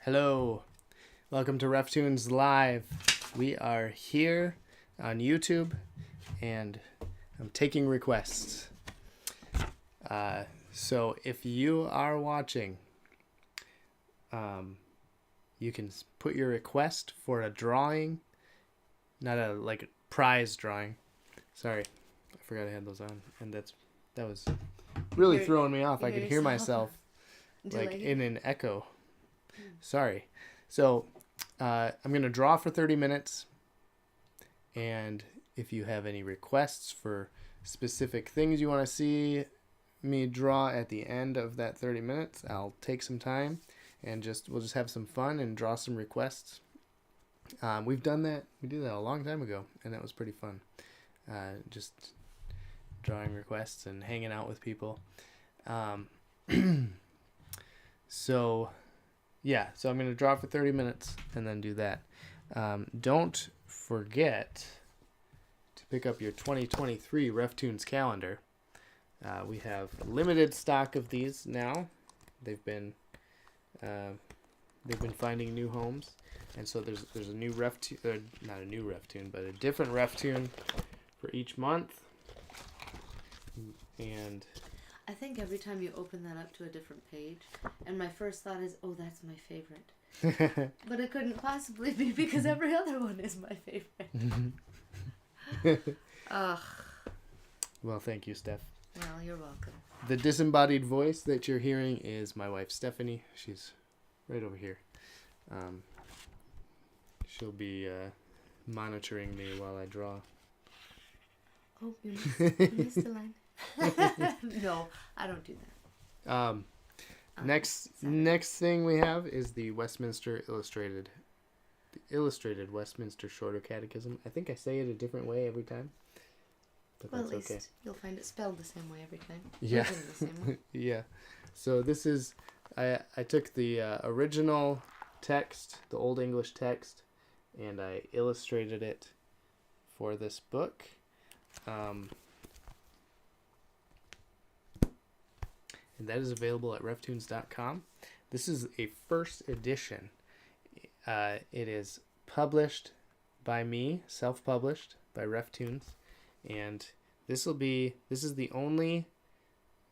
Hello, welcome to RefToons Live. We are here on YouTube, and I'm taking requests. So if you are watching, you can put your request for a drawing, not a prize drawing. Sorry, I forgot I had those on, and that was really throwing me off. I could hear myself like in an echo. Sorry. So I'm going to draw for 30 minutes. And if you have any requests for specific things you want to see me draw at the end of that 30 minutes, I'll take some time and we'll just have some fun and draw some requests. We've done that. We did that a long time ago, and that was pretty fun. Just drawing requests and hanging out with people. So I'm going to draw for 30 minutes and then do that. Don't forget to pick up your 2023 RefToons calendar. We have a limited stock of these now. They've been finding new homes, and so there's a new RefToon, not a new RefToon, but a different RefToon for each month. And I think every time you open that up to a different page, and my first thought is, oh, that's my favorite. But it couldn't possibly be because every other one is my favorite. Ugh. Well, thank you, Steph. Well, you're welcome. The disembodied voice that you're hearing is my wife, Stephanie. She's right over here. She'll be monitoring me while I draw. Oh, you missed the line. No, I don't do that. Next thing we have is the illustrated Westminster Shorter Catechism. I think I say it a different way every time, but well, that's at least okay. You'll find it spelled the same way every time. Yeah. The same way. Yeah. So this is I took the original text, the Old English text, and I illustrated it for this book. And that is available at RefToons.com. This is a first edition. It is published by me, self-published by RefToons, and this is the only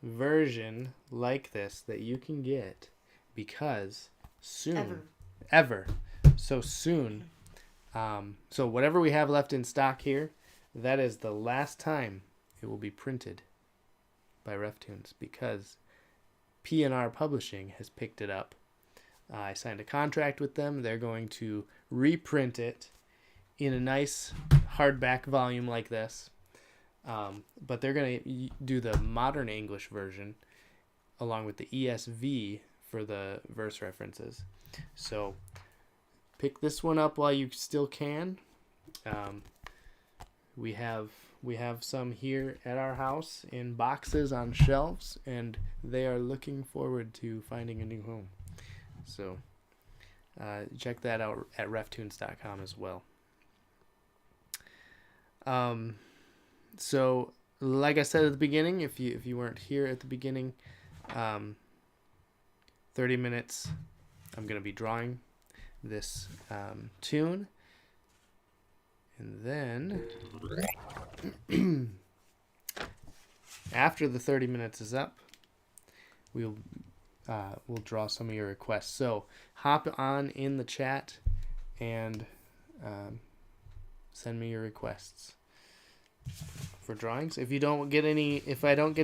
version like this that you can get because soon, ever, so soon. So whatever we have left in stock here, that is the last time it will be printed by RefToons because P&R Publishing has picked it up. I signed a contract with them. They're going to reprint it in a nice hardback volume like this. But they're going to do the modern English version along with the ESV for the verse references. So pick this one up while you still can. We have some here at our house in boxes on shelves, and they are looking forward to finding a new home. So check that out at reftoons.com as well. So like I said at the beginning, if you weren't here at the beginning, 30 minutes I'm going to be drawing this tune. And then, after the 30 minutes is up, we'll draw some of your requests. So hop on in the chat and send me your requests for drawings. If I don't get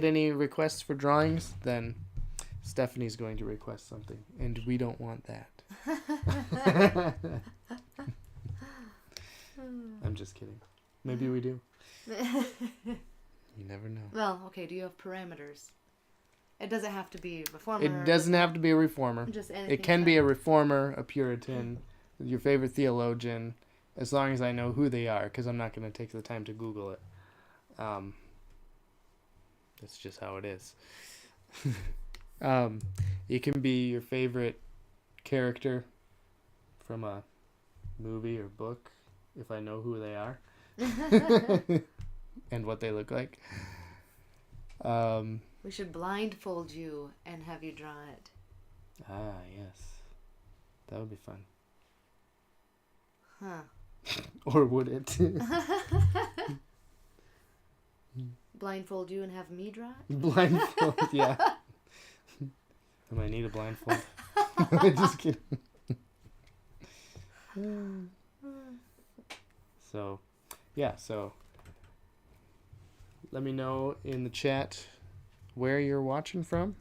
any requests for drawings, then Stephanie's going to request something, and we don't want that. I'm just kidding. Maybe we do. You never know. Well, okay, do you have parameters? It doesn't have to be a reformer. It doesn't have to be a reformer. Just anything. It can be a reformer, a Puritan, your favorite theologian, as long as I know who they are, because I'm not going to take the time to Google it. That's just how it is. It can be your favorite character from a movie or book, if I know who they are and what they look like. We should blindfold you and have you draw it. Ah, yes. That would be fun. Huh. Or would it? Blindfold you and have me draw it? Blindfold, yeah. I might need a blindfold. Just kidding. So, yeah, so let me know in the chat where you're watching from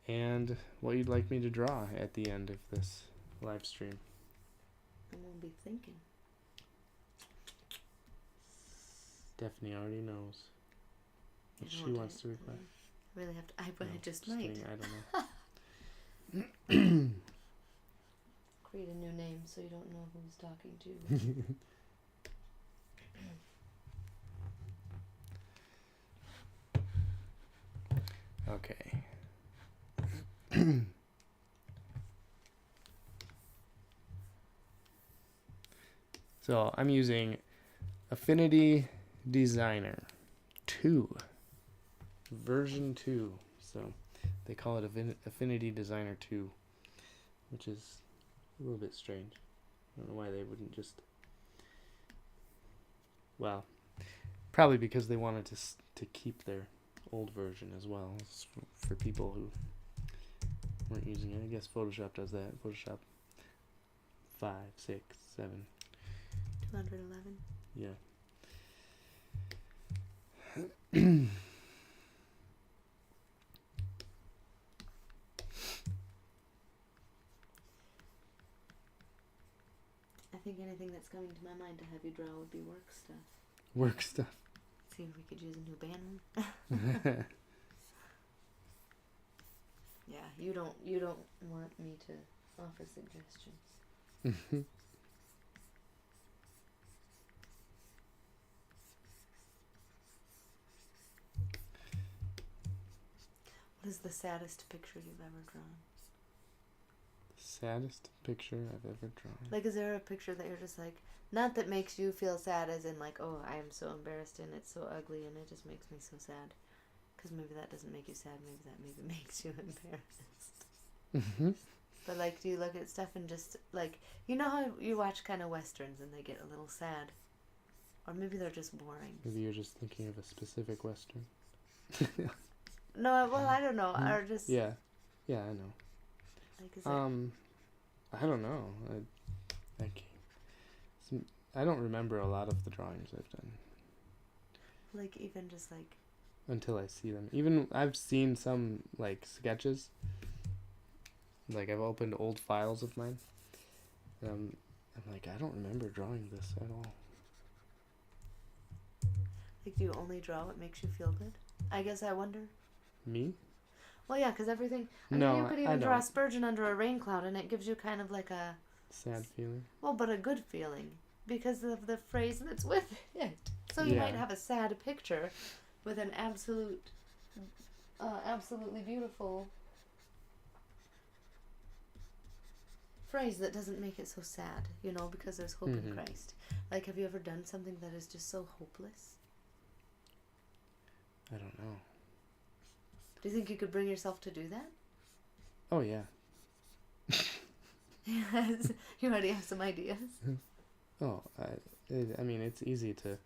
and what you'd like me to draw at the end of this live stream. I won't be thinking. Stephanie already knows what she wants to request. I really have to. I just No, might. kidding, I don't know. Create a new name so you don't know who's talking to you. Okay. So I'm using Affinity Designer 2, version 2. So they call it Affinity Designer 2, which is a little bit strange. I don't know why they wouldn't just... Well, probably because they wanted to keep their old version as well. It's for people who weren't using it. I guess Photoshop does that. Photoshop 5, 6, 7. 211. Yeah. I think anything that's coming to my mind to have you draw would be work stuff. Work stuff. See if we could use a new banner. Yeah, you don't want me to offer suggestions. What is the saddest picture you've ever drawn? Saddest picture I've ever drawn. Like, is there a picture that you're just like, not that makes you feel sad as in like, oh, I am so embarrassed and it's so ugly and it just makes me so sad. Because maybe that doesn't make you sad, maybe that makes you embarrassed. But like, do you look at stuff and just like, you know how you watch kind of westerns and they get a little sad? Or maybe they're just boring. Maybe you're just thinking of a specific western. No, well, I don't know. Or just... Yeah, I know. Like, is I don't know. I don't remember a lot of the drawings I've done. Like, even just like... Until I see them. Even, I've seen some, like, sketches. Like, I've opened old files of mine. And I'm like, I don't remember drawing this at all. Like, do you only draw what makes you feel good? I guess I wonder. Me? Well, yeah, because everything... I No, mean, you could I even draw don't. a Spurgeon under a rain cloud, and it gives you kind of like a... Sad feeling? Well, but a good feeling. Because of the phrase that's with it. So you might have a sad picture with an absolutely beautiful phrase that doesn't make it so sad, you know, because there's hope in Christ. Like, have you ever done something that is just so hopeless? I don't know. Do you think you could bring yourself to do that? Oh, yeah. Yes. You already have some ideas. Oh, I mean, it's easy to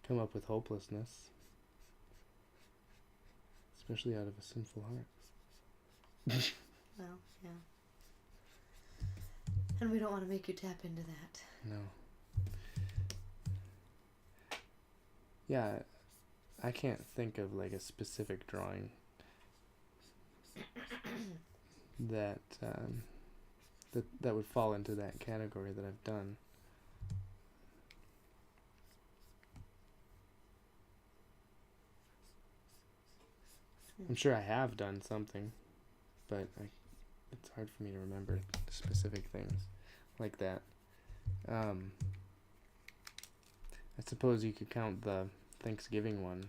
come up with hopelessness, especially out of a sinful heart. Well, yeah. And we don't want to make you tap into that. No. Yeah, I can't think of like a specific drawing that would fall into that category that I've done. I'm sure I have done something, but it's hard for me to remember specific things like that. I suppose you could count the Thanksgiving one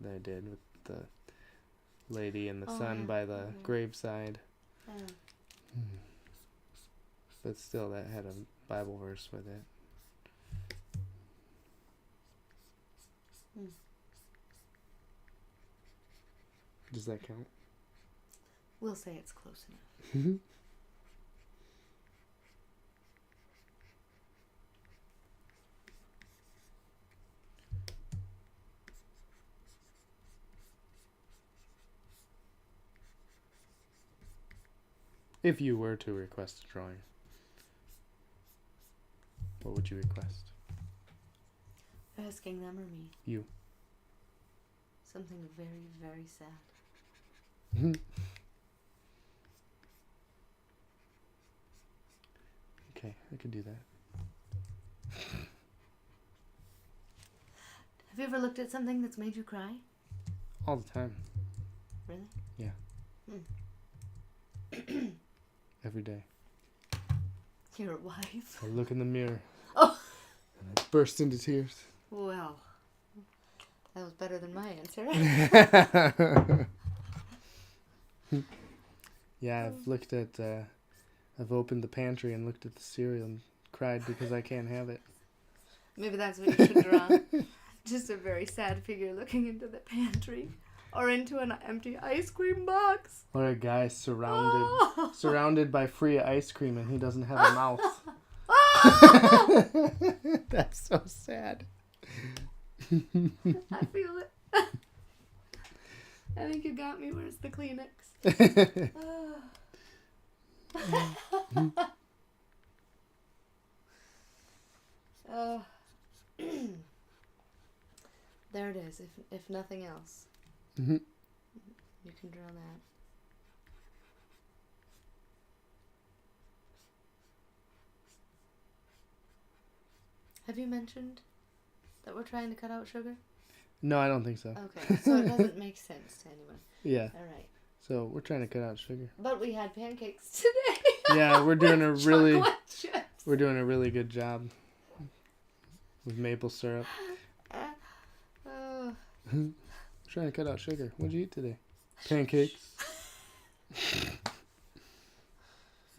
that I did with the lady and the son by the graveside. Yeah. But still, that had a Bible verse with it. Does that count? We'll say it's close enough. If you were to request a drawing, what would you request? Asking them or me? You. Something very, very sad. Okay, I could do that. Have you ever looked at something that's made you cry? All the time. Really? Yeah. Every day. Your wife? I look in the mirror. Oh! And I burst into tears. Well, that was better than my answer. Yeah, I've looked at, I've opened the pantry and looked at the cereal and cried because I can't have it. Maybe that's what you should draw. Just a very sad figure looking into the pantry. Or into an empty ice cream box. Or a guy surrounded by free ice cream and he doesn't have a mouth. That's so sad. I feel it. I think you got me. Where's the Kleenex? There it is. If nothing else, you can draw that. Have you mentioned that we're trying to cut out sugar? No, I don't think so. Okay, so it doesn't make sense to anyone. Yeah. All right. So we're trying to cut out sugar. But we had pancakes today. Yeah, we're doing a really chips. we're doing a really good job with maple syrup. Trying to cut out sugar. What'd you eat today? Pancakes.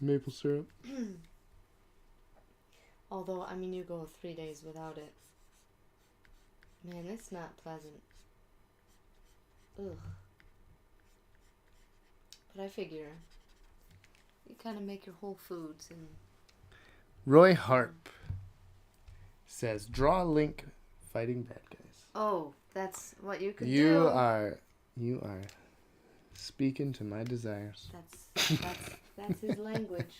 Maple syrup. Although, I mean, you go 3 days without it. Man, it's not pleasant. Ugh. But I figure you kind of make your whole foods and... Roy Harp says, draw a Link fighting bad guys. Oh, that's what you could do. You are speaking to my desires. That's his language.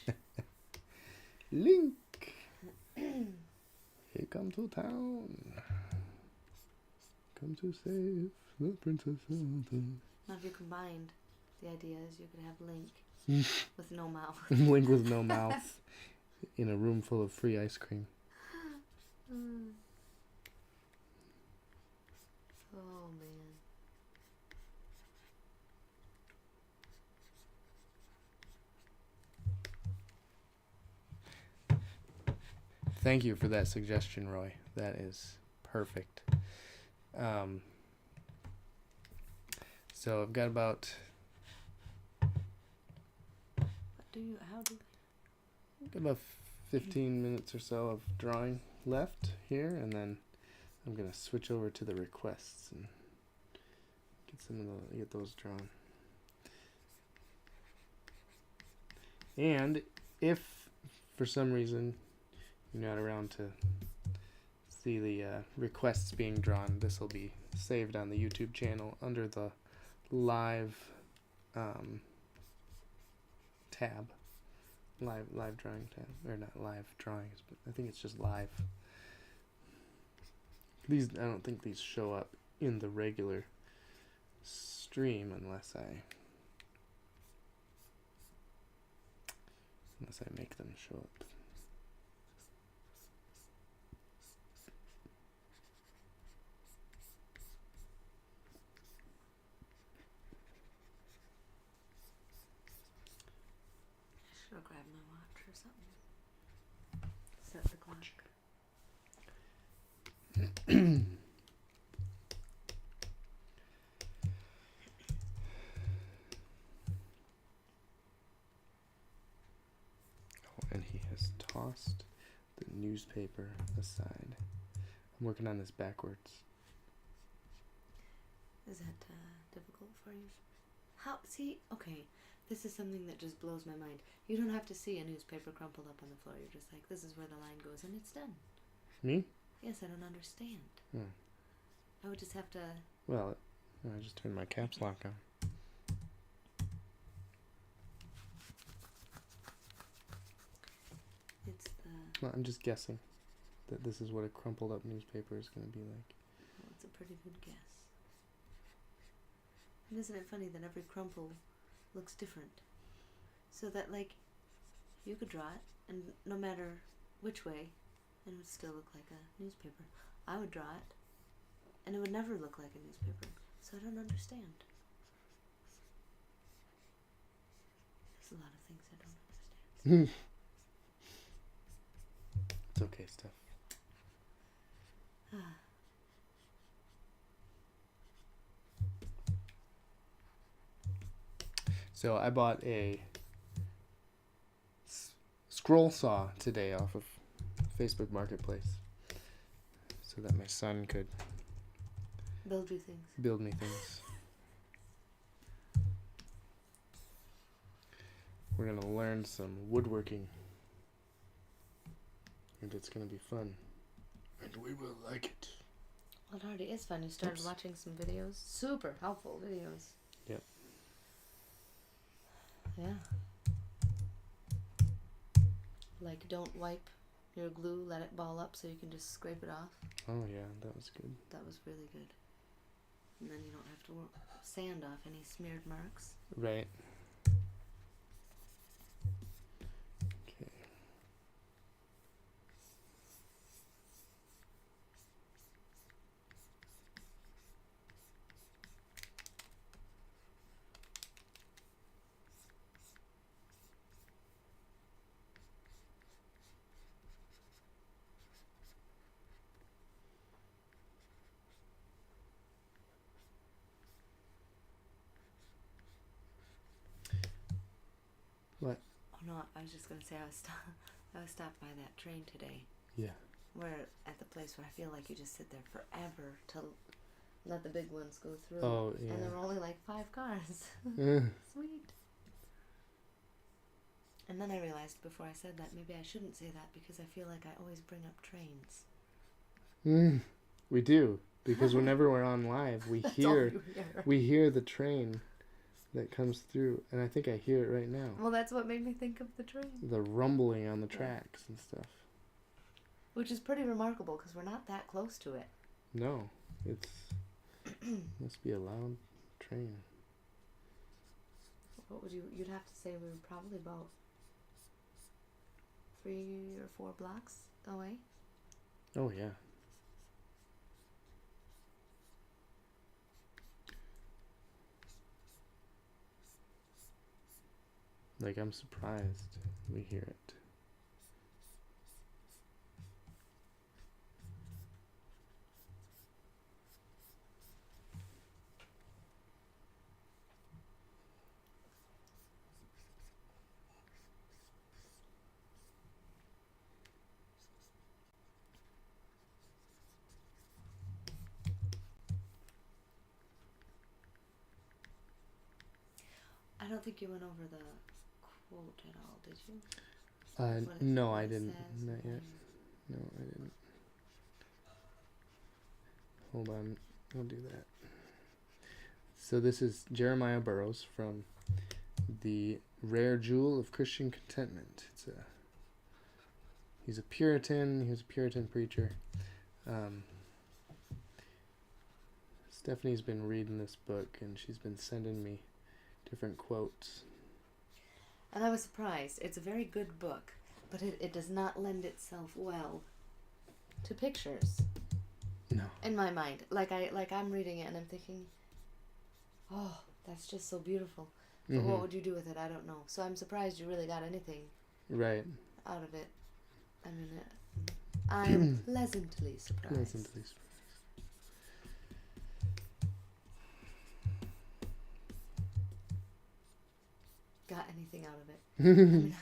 Link, he come to town. Come to save the princess. Now, if you combined, the idea is you could have Link with no mouth. Link with no mouth in a room full of free ice cream. Oh, man. Thank you for that suggestion, Roy. That is perfect. So I've got about... About 15 minutes or so of drawing left here, and then I'm gonna switch over to the requests and get those drawn. And if for some reason you're not around to see the requests being drawn, this will be saved on the YouTube channel under the live tab. Live drawing tab, or not live drawings, but I think it's just live. I don't think these show up in the regular stream unless I make them show up. I'll grab my watch or something. Set the clock. And he has tossed the newspaper aside. I'm working on this backwards. Is that difficult for you? How? See, okay, this is something that just blows my mind. You don't have to see a newspaper crumpled up on the floor. You're just like, this is where the line goes, and it's done. Me? Yes, I don't understand. Hmm. I would just have to... Well, I just turned my caps lock on. It's the... Well, I'm just guessing that this is what a crumpled up newspaper is going to be like. Well, it's a pretty good guess. And isn't it funny that every crumple looks different? So that, like, you could draw it, and no matter which way, it would still look like a newspaper. I would draw it, and it would never look like a newspaper. So I don't understand. There's a lot of things I don't understand. It's okay, Steph. So I bought a scroll saw today off of Facebook Marketplace so that my son could Build you things. build me things. We're going to learn some woodworking. And it's going to be fun. And we will like it. Well, it already is fun. You started watching some videos. Super helpful videos. Yep. Yeah. Like, don't wipe your glue, let it ball up so you can just scrape it off. Oh, yeah, that was good. That was really good. And then you don't have to sand off any smeared marks. Right. Okay. What? Oh no, I was just gonna say I was stopped by that train today. Yeah. Where at the place where I feel like you just sit there forever to let the big ones go through. Oh, yeah. And there were only like 5 cars. Sweet. And then I realized before I said that maybe I shouldn't say that because I feel like I always bring up trains. We do, because whenever we're on live, we hear the train that comes through, and I think I hear it right now. Well, that's what made me think of the train. The rumbling on the tracks and stuff. Which is pretty remarkable because we're not that close to it. No, it's must be a loud train. What would you'd have to say we were probably about 3 or 4 blocks away? Oh, yeah. Like, I'm surprised we hear it. I don't think you went over the quote at all, did you? No, I didn't. Not yet. No, I didn't. Hold on. I'll do that. So this is Jeremiah Burroughs from The Rare Jewel of Christian Contentment. He's a Puritan. He was a Puritan preacher. Stephanie's been reading this book, and she's been sending me different quotes. And I was surprised. It's a very good book, but it does not lend itself well to pictures. No. In my mind. Like I'm reading it and I'm thinking, oh, that's just so beautiful. But what would you do with it? I don't know. So I'm surprised you really got anything right out of it. I mean, I'm pleasantly surprised. Pleasantly surprised. Got anything out of it? I mean,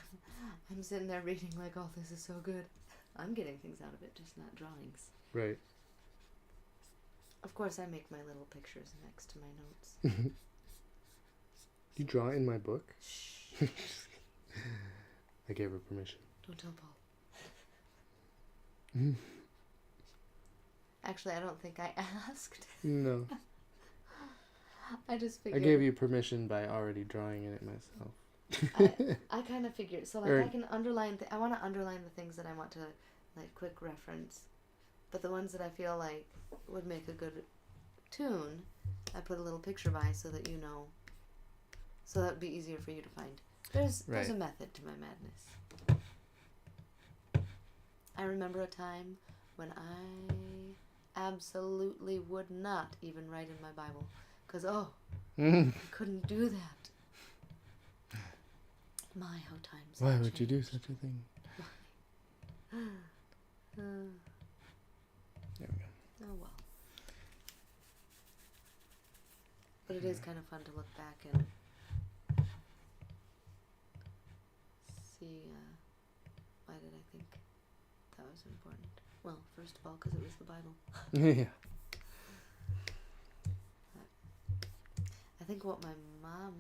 I'm sitting there reading like, oh, this is so good. I'm getting things out of it, just not drawings. Right. Of course, I make my little pictures next to my notes. You draw in my book? Shh. I gave her permission. Don't tell Paul. Mm. Actually, I don't think I asked. No. I just I figured. gave you permission by already drawing in it myself. I kind of figured. So, like, I can underline... I want to underline the things that I want to, like, quick reference. But the ones that I feel like would make a good tune, I put a little picture by so that you know. So that would be easier for you to find. There's a method to my madness. I remember a time when I absolutely would not even write in my Bible. Because, I couldn't do that. My, how times Why have would you do changed. such a thing? There we go. Oh, well. But it is kind of fun to look back and see, why did I think that was important? Well, first of all, because it was the Bible. Yeah. I think what my mom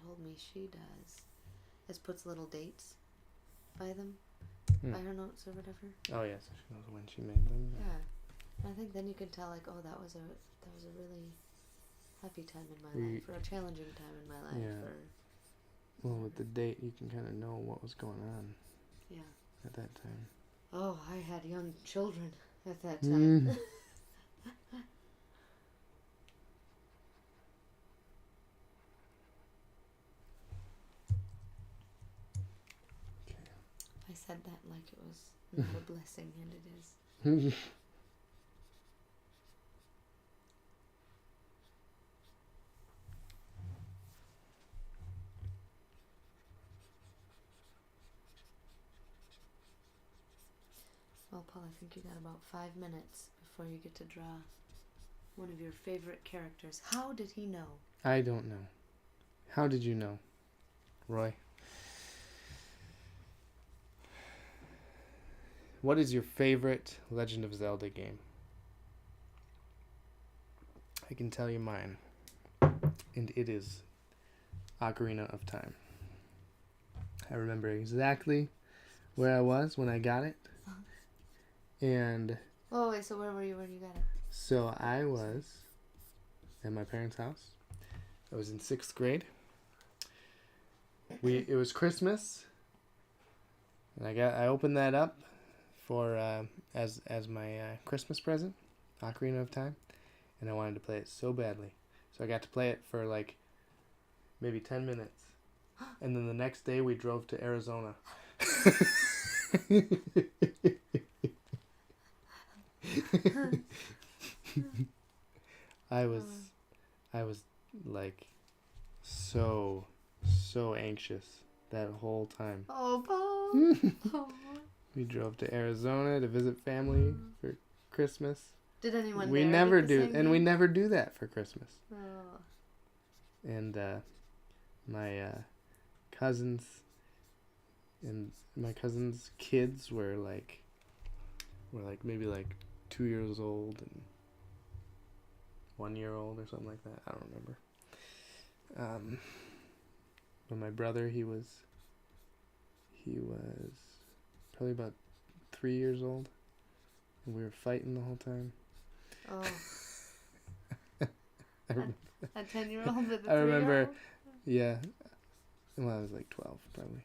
told me she does is puts little dates by them, by her notes or whatever. Oh, yeah, so she knows when she made them. Yeah. And I think then you can tell, like, oh, that was a really happy time in my life, or a challenging time in my life. Yeah. Or Well, with the date, you can kind of know what was going on. Yeah. At that time. Oh, I had young children at that time. I said that like it was not a blessing, and it is. Well, Paul, I think you got about 5 minutes before you get to draw one of your favorite characters. How did he know? I don't know. How did you know, Roy? What is your favorite Legend of Zelda game? I can tell you mine. And it is Ocarina of Time. I remember exactly where I was when I got it. And... Oh, wait, so where were you when you got it? So I was at my parents' house. I was in 6th grade. It was Christmas. And I opened that up for as my Christmas present, Ocarina of Time, and I wanted to play it so badly. So I got to play it for like maybe 10 minutes. And then the next day we drove to Arizona. I was like so anxious that whole time. Oh, Paul. Oh. We drove to Arizona to visit family for Christmas. Did anyone We there never get the do, same and game? we never do that for Christmas. Oh. And my cousins and my cousins' kids were like maybe like 2 years old and 1 year old or something like that. I don't remember. But my brother, he was probably about 3 years old, and we were fighting the whole time. Oh. A 10-year-old with a 3-year-old? I remember, yeah. Well, I was like 12, probably.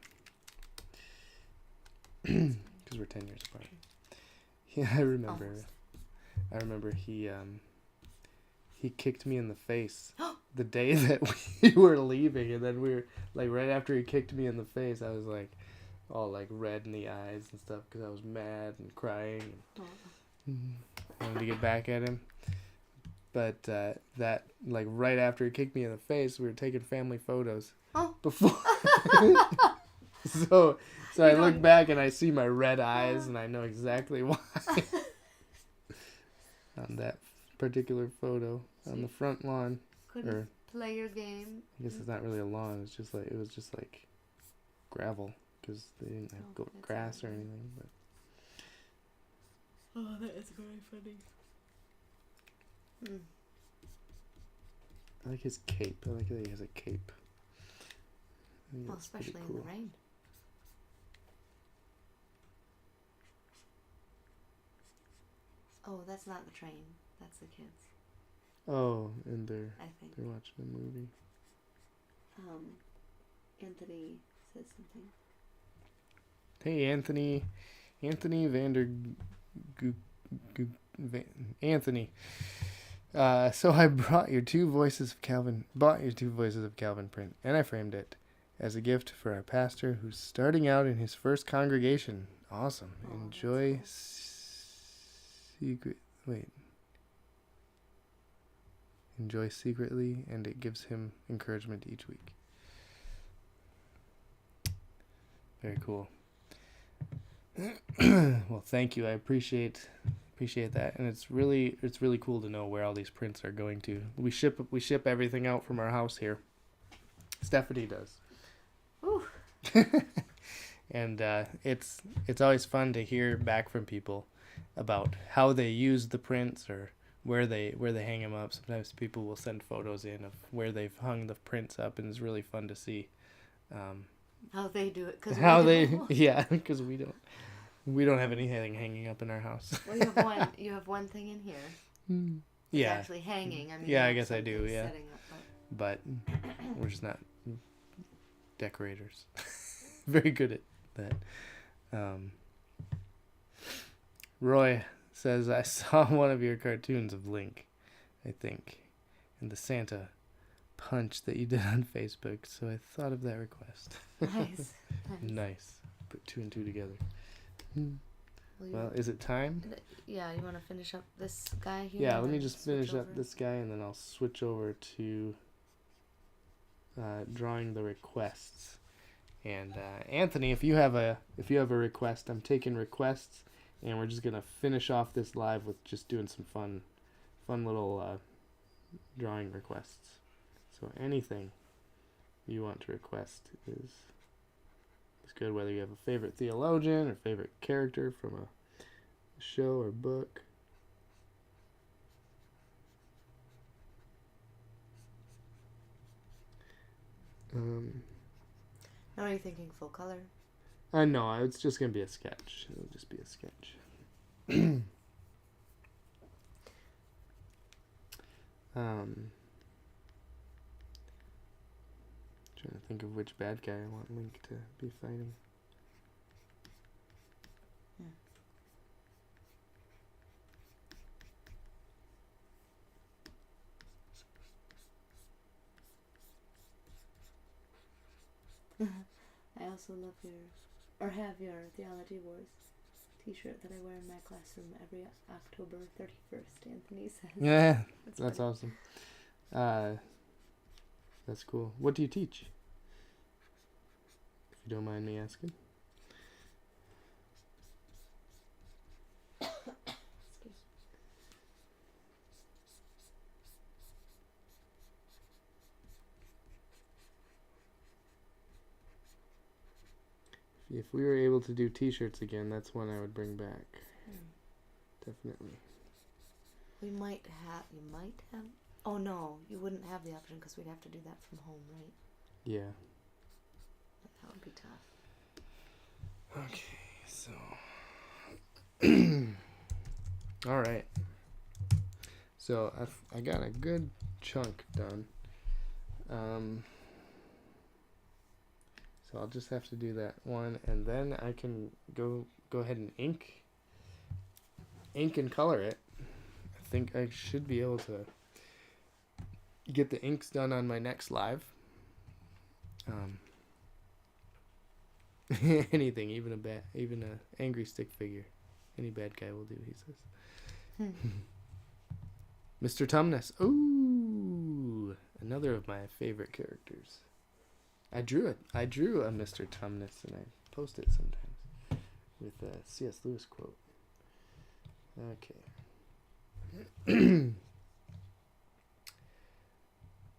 Because we're 10 years apart. Yeah, I remember. Almost. I remember he kicked me in the face the day that we were leaving, and then we were like right after he kicked me in the face, I was like all like red in the eyes and stuff because I was mad and crying. And I wanted to get back at him. But that, like, right after he kicked me in the face, we were taking family photos. Oh. Before. So I look back and I see my red eyes, and I know exactly why. On that particular photo, on the front lawn. Couldn't play your game. I guess it's not really a lawn. It was just like gravel, because they didn't have grass or anything. But. Oh, that is very funny. I like his cape. I like that he has a cape. think Well, that's pretty especially cool. in the rain. Oh, that's not the train. That's the kids. Oh, and I think. they're watching a movie. Anthony says something. Hey, Anthony Vander Anthony. So I bought your two voices of Calvin print, and I framed it as a gift for our pastor who's starting out in his first congregation. Awesome. Oh, Enjoy Enjoy secretly, and it gives him encouragement each week. Very cool. Well, thank you. I appreciate that, and it's really cool to know where all these prints are going to. We ship everything out from our house here. Stephanie does. Ooh. And it's always fun to hear back from people about how they use the prints or where they hang them up. Sometimes people will send photos in of where they've hung the prints up, and it's really fun to see How they do it? Because because we don't have anything hanging up in our house. Well, you have one thing in here. Yeah. It's actually hanging. I mean, yeah, I guess I do. Yeah. Setting up, But we're just not decorators. Very good at that. Roy says, I saw one of your cartoons of Link, I think, and the Santa punch that you did on Facebook, so I thought of that request. Nice. Nice. Put two and two together. Well, is it time? Yeah, you want to finish up this guy here? Yeah, let me just finish up this guy, and then I'll switch over to drawing the requests. And Anthony, if you have a request, I'm taking requests, and we're just gonna finish off this live with just doing some fun little drawing requests. So anything you want to request is good, whether you have a favorite theologian or favorite character from a show or book. Now are you thinking full color? No, it's just gonna be a sketch. It'll just be a sketch. Trying to think of which bad guy I want Link to be fighting. I also have your Theology Wars t-shirt that I wear in my classroom every October 31st, Anthony says. Yeah, that's awesome. That's cool. What do you teach? If you don't mind me asking. If we were able to do t-shirts again, that's one I would bring back. Definitely. You might have. Oh no, you wouldn't have the option because we'd have to do that from home, right? Yeah. That would be tough. Okay, so. All right. So I got a good chunk done. So I'll just have to do that one, and then I can go ahead and ink and color it. I think I should be able to get the inks done on my next live. Anything, even a angry stick figure, any bad guy will do, he says. Mr. Tumnus. Ooh, another of my favorite characters. I drew a Mr. Tumnus, and I post it sometimes with a C.S. Lewis quote. Okay.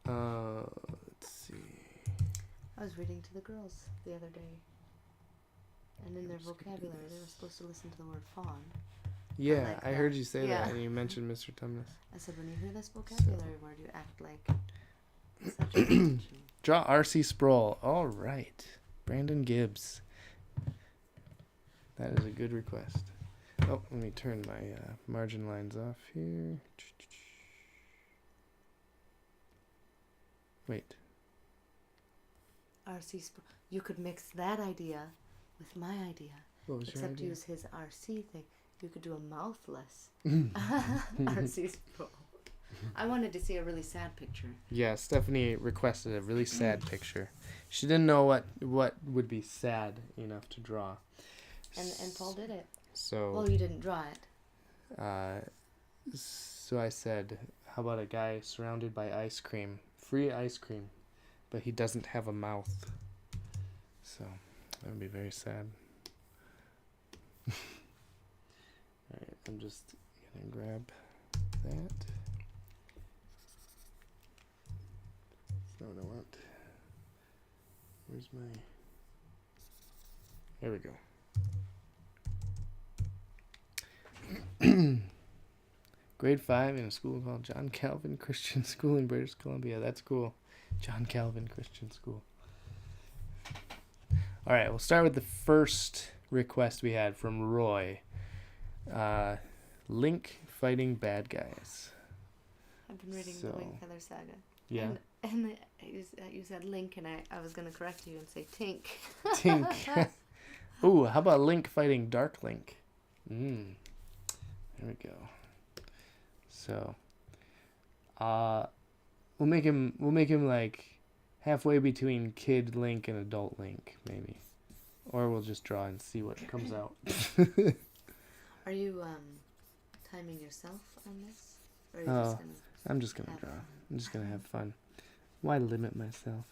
Let's see. I was reading to the girls the other day, and in their vocabulary, they were supposed to listen to the word fawn. Yeah, like I that. heard you say Yeah. that, and you mentioned Mr. Tumnus. I said, when you hear this vocabulary word, you act like such a Draw R.C. Sproul. All right. Brandon Gibbs. That is a good request. Oh, let me turn my margin lines off here. Wait. RC Sproul. You could mix that idea with my idea. What was your Except idea? use his RC thing. You could do a mouthless RC Sproul. I wanted to see a really sad picture. Yeah, Stephanie requested a really sad picture. She didn't know what would be sad enough to draw. And Paul did it. So. Well, you didn't draw it. So I said, how about a guy surrounded by ice cream, free ice cream, but he doesn't have a mouth. So that would be very sad. All right, I'm just gonna grab that. That's not what I want. Where's my... There we go. Grade 5 in a school called John Calvin Christian School in British Columbia. That's cool. John Calvin Christian School. All right, we'll start with the first request we had from Roy. Link fighting bad guys. I've been reading the Link Feather Saga. Yeah. And you said Link, and I was going to correct you and say Tink. Tink. Ooh, how about Link fighting Dark Link? There we go. So, we'll make him like halfway between Kid Link and Adult Link, maybe, or we'll just draw and see what comes out. Are you timing yourself on this, or are you just gonna? I'm just gonna draw. I'm just gonna have fun. Why limit myself?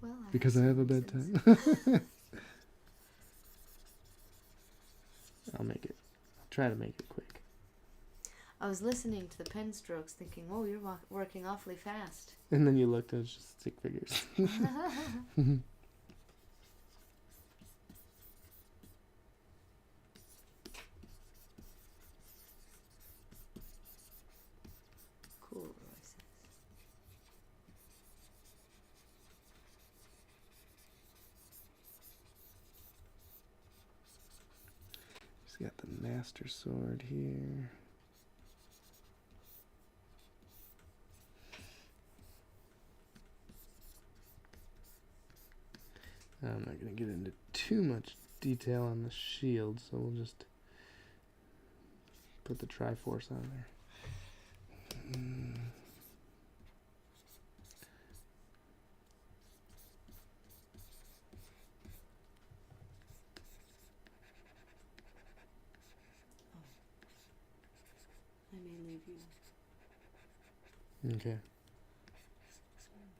Well, because I have a bedtime. I'll try to make it quick. I was listening to the pen strokes thinking, oh, you're working awfully fast. And then you looked and it's just stick figures. Cool, Roy says. He's got the Master Sword here. I'm not going to get into too much detail on the shield, so we'll just put the Triforce on there. I may leave you. Okay.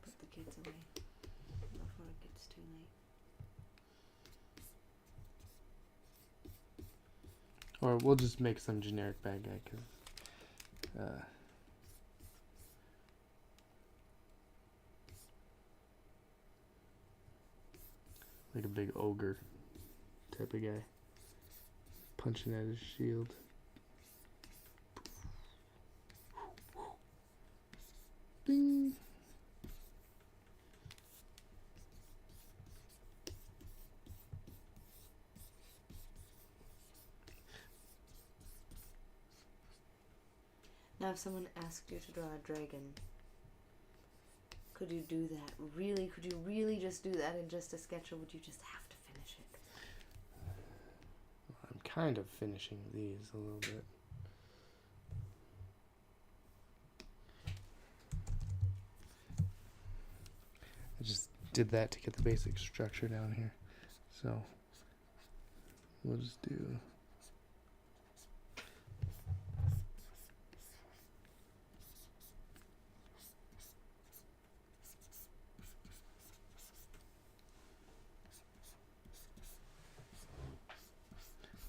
Put the kids away before it gets too late. Or we'll just make some generic bad guy, because like a big ogre type of guy punching at his shield. Bing. Now, if someone asked you to draw a dragon, could you do that? Really? Could you really just do that in just a sketch, or would you just have to finish it? I'm kind of finishing these a little bit. I just did that to get the basic structure down here. So we'll just do...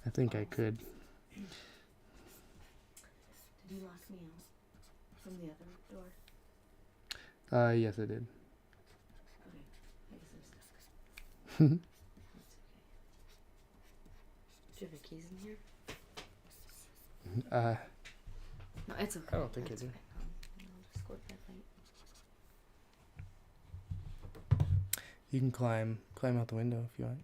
I think I could. Did you lock me out from the other door? Yes, I did. Okay, I guess I'm stuck. That's okay. Do you have the keys in here? No, it's okay. I don't think I do. Okay. I'll just go with that light. You can climb out the window if you want.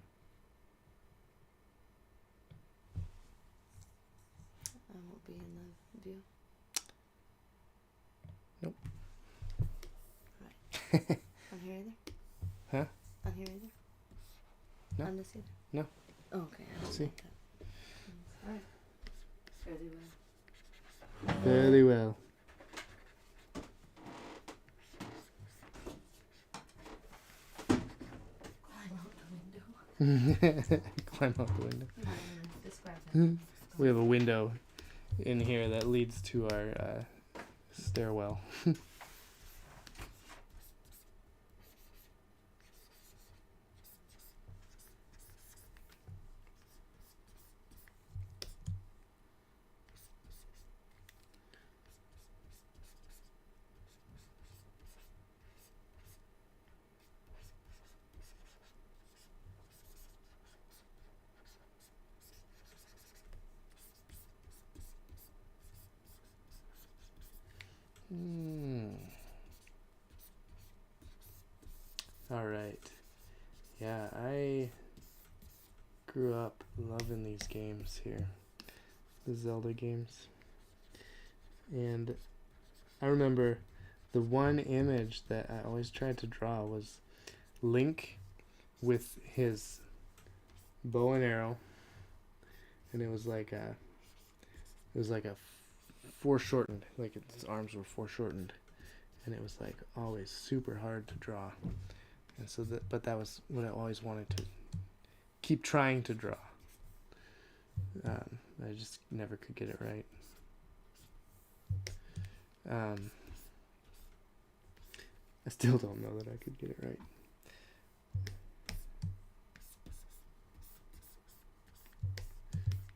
I won't be in the view. Nope. Right. On here either? Huh? On here either? No. On this either? No. Oh, okay. I don't See? like that. Alright. Fairly well. Fairly well. Climb out the window. Climb out the window. Describe that. We have a window in here that leads to our stairwell. All right. Yeah, I grew up loving these games here, the Zelda games. And I remember the one image that I always tried to draw was Link with his bow and arrow, and it was like a foreshortened, like his arms were foreshortened, and it was like always super hard to draw. And so but that was what I always wanted to keep trying to draw. I just never could get it right. I still don't know that I could get it right.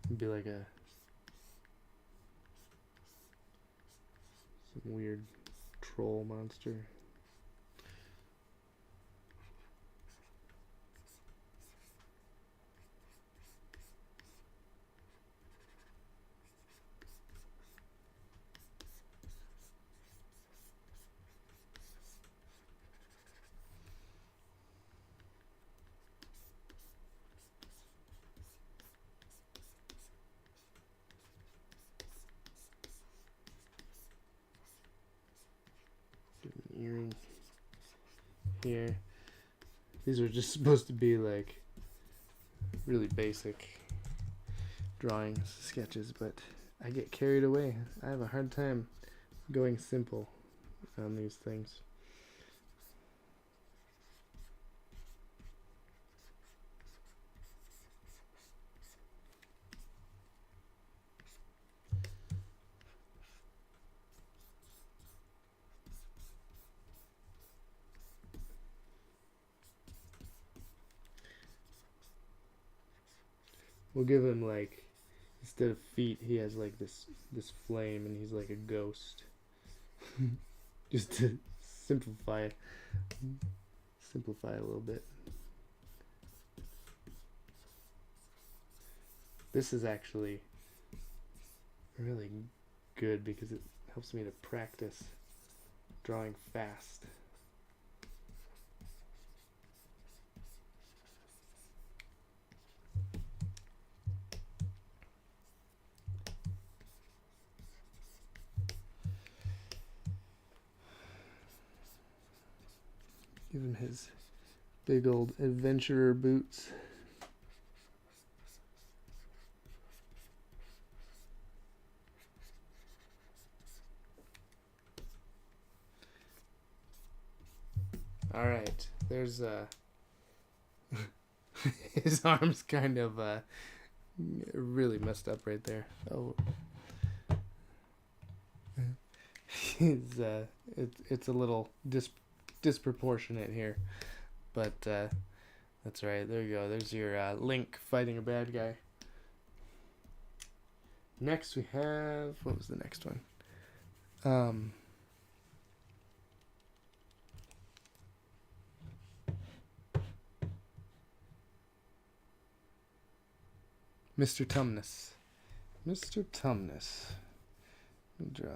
It'd be like some weird troll monster. Earring here. These are just supposed to be like really basic drawings, sketches, but I get carried away. I have a hard time going simple on these things. We'll give him like, instead of feet, he has like this flame, and he's like a ghost. Just to simplify a little bit. This is actually really good because it helps me to practice drawing fast. Give him his big old adventurer boots. All right, there's his arm's kind of really messed up right there. Oh, it's a little disproportionate here, but that's right. There you go. There's your Link fighting a bad guy. Next we have, what was the next one? Mr. Tumnus. Mr. Tumnus. Draw.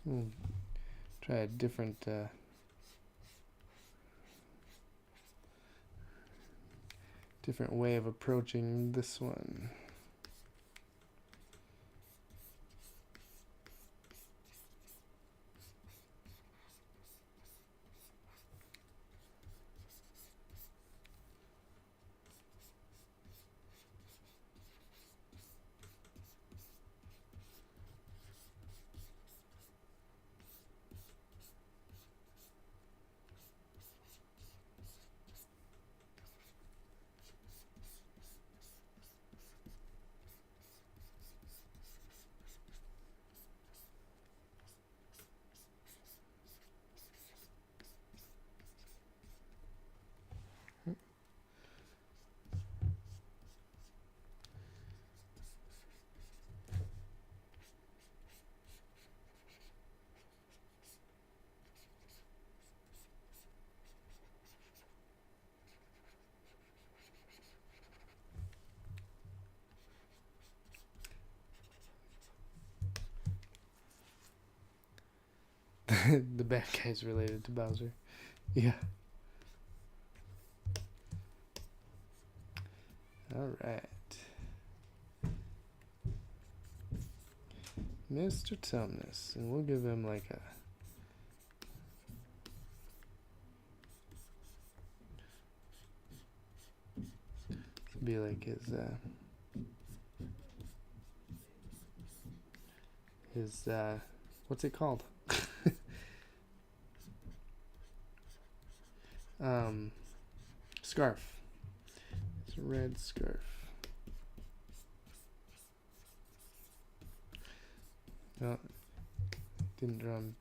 We'll try a different different way of approaching this one. The bad guy's related to Bowser. Yeah. Alright. Mr. Tumnus. And we'll give him like a... be like his what's it called? Scarf. It's a red scarf. No, didn't draw him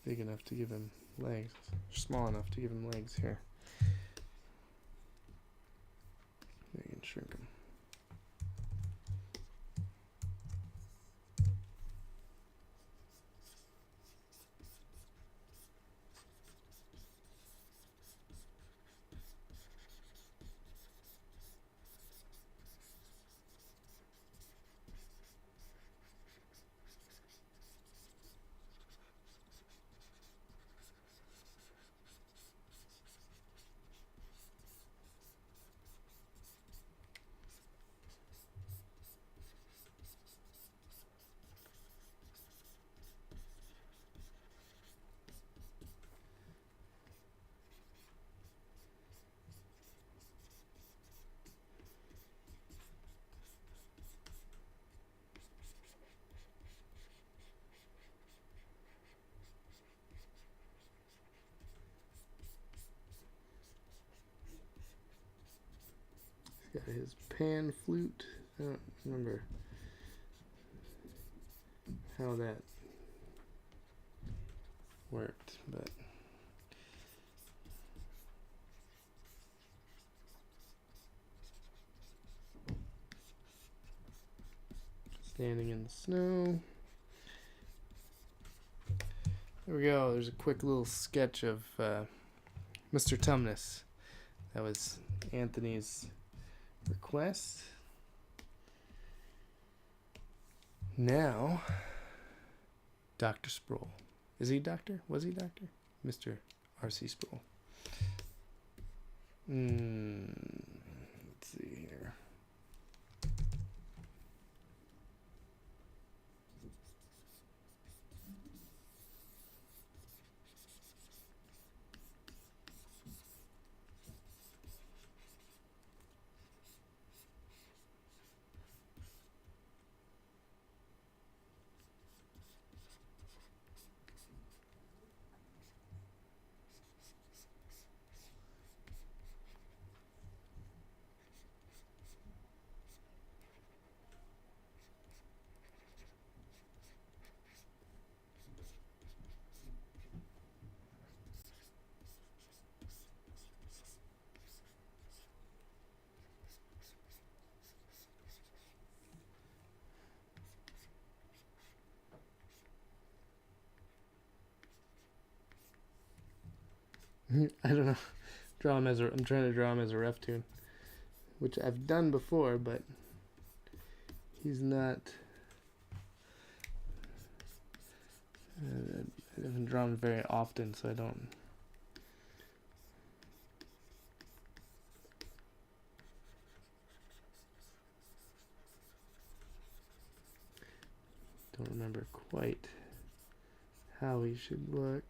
big enough to give him legs. Small enough to give him legs here. We can shrink him. Got his pan flute. I don't remember how that worked, but standing in the snow. There we go. There's a quick little sketch of Mr. Tumnus. That was Anthony's request. Now, Dr. Sproul. Is he doctor? Was he doctor? Mr. R.C. Sproul. Let's see here. I don't know. I'm trying to draw him as a RefToon, which I've done before, but he's not. I haven't drawn very often, so I don't remember quite how he should look.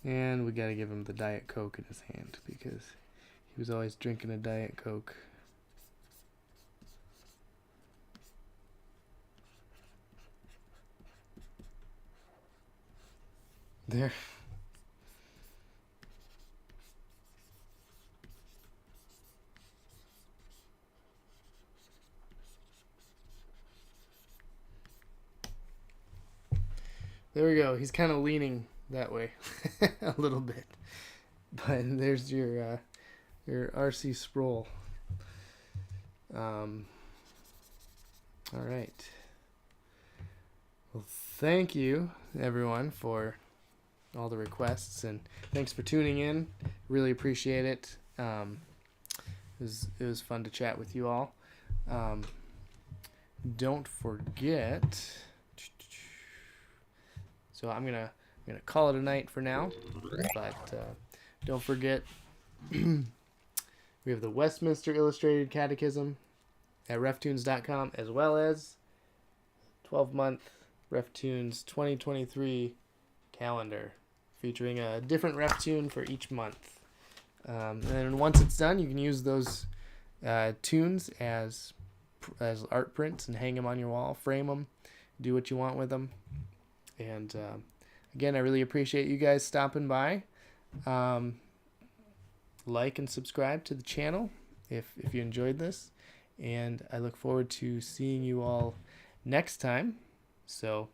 And we gotta give him the Diet Coke in his hand because he was always drinking a Diet Coke. There. There we go. He's kind of leaning that way a little bit. But there's your RC Sproul. All right. Well, thank you everyone for all the requests, and thanks for tuning in. Really appreciate it. It was fun to chat with you all. Don't forget. So I'm gonna call it a night for now, but don't forget we have the Westminster Illustrated Catechism at RefToons.com, as well as 12-month RefToons 2023 calendar featuring a different RefToon for each month. And then once it's done, you can use those tunes as art prints and hang them on your wall, frame them, do what you want with them. And again, I really appreciate you guys stopping by. Like and subscribe to the channel if you enjoyed this. And I look forward to seeing you all next time. So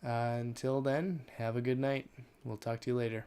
until then, have a good night. We'll talk to you later.